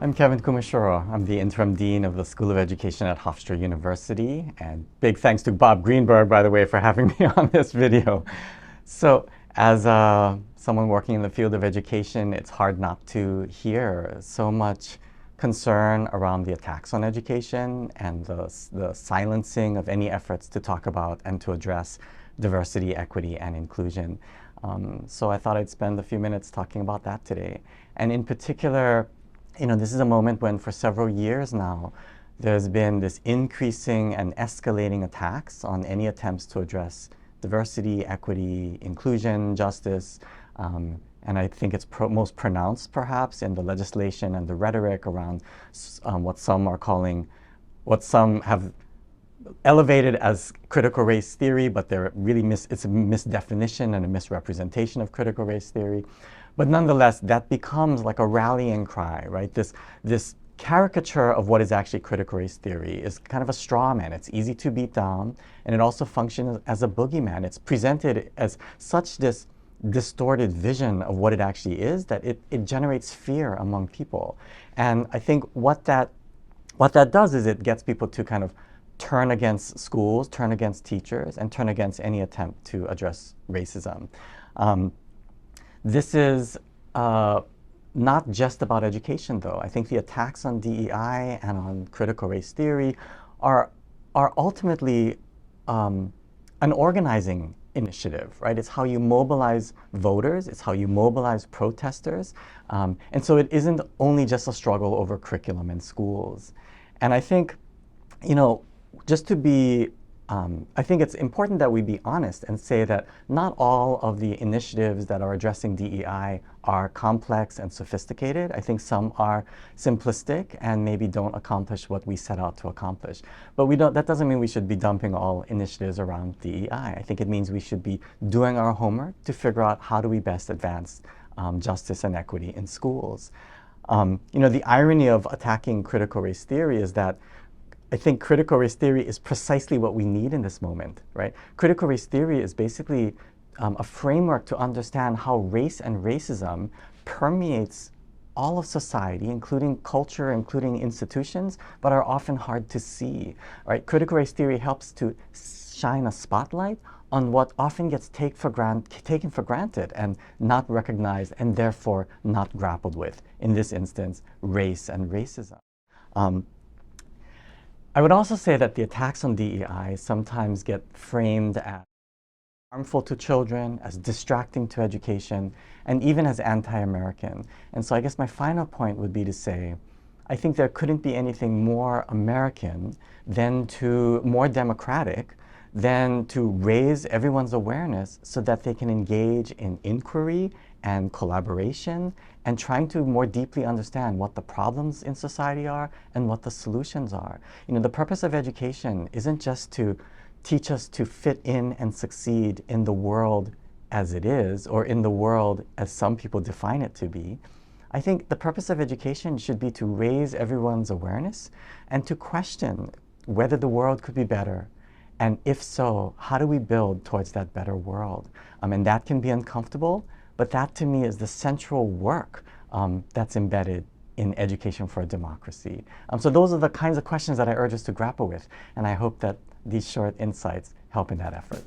I'm Kevin Kumashiro. I'm the interim dean of the School of Education at Hofstra University. And big thanks to Bob Greenberg, by the way, for having me on this video. So as someone working in the field of education, it's hard not to hear so much concern around the attacks on education and the silencing of any efforts to talk about and to address diversity, equity, and inclusion. So I thought I'd spend a few minutes talking about that today. And in particular, this is a moment when for several years now, there's been this increasing and escalating attacks on any attempts to address diversity, equity, inclusion, justice. And I think it's most pronounced perhaps in the legislation and the rhetoric around what some have elevated as critical race theory, but it's a misdefinition and a misrepresentation of critical race theory. But nonetheless, that becomes like a rallying cry, right? This caricature of what is actually critical race theory is kind of a straw man. It's easy to beat down, and it also functions as a boogeyman. It's presented as such this distorted vision of what it actually is that it generates fear among people. And I think what that does is it gets people to kind of turn against schools, turn against teachers, and turn against any attempt to address racism. This is not just about education, though. I think the attacks on DEI and on critical race theory are ultimately an organizing initiative, right? It's how you mobilize voters, it's how you mobilize protesters. And so it isn't only just a struggle over curriculum in schools. And I think, just to be, I think it's important that we be honest and say that not all of the initiatives that are addressing DEI are complex and sophisticated. I think some are simplistic and maybe don't accomplish what we set out to accomplish. But that doesn't mean we should be dumping all initiatives around DEI. I think it means we should be doing our homework to figure out how do we best advance justice and equity in schools. The irony of attacking critical race theory is that I think critical race theory is precisely what we need in this moment, right? Critical race theory is basically a framework to understand how race and racism permeates all of society, including culture, including institutions, but are often hard to see, right? Critical race theory helps to shine a spotlight on what often gets taken for granted and not recognized and therefore not grappled with, in this instance, race and racism. I would also say that the attacks on DEI sometimes get framed as harmful to children, as distracting to education, and even as anti-American. And so I guess my final point would be to say, I think there couldn't be anything more American more democratic, than to raise everyone's awareness so that they can engage in inquiry and collaboration and trying to more deeply understand what the problems in society are and what the solutions are. The purpose of education isn't just to teach us to fit in and succeed in the world as it is, or in the world as some people define it to be. I think the purpose of education should be to raise everyone's awareness and to question whether the world could be better. And if so, how do we build towards that better world? And that can be uncomfortable, but that to me is the central work that's embedded in education for a democracy. So those are the kinds of questions that I urge us to grapple with, and I hope that these short insights help in that effort.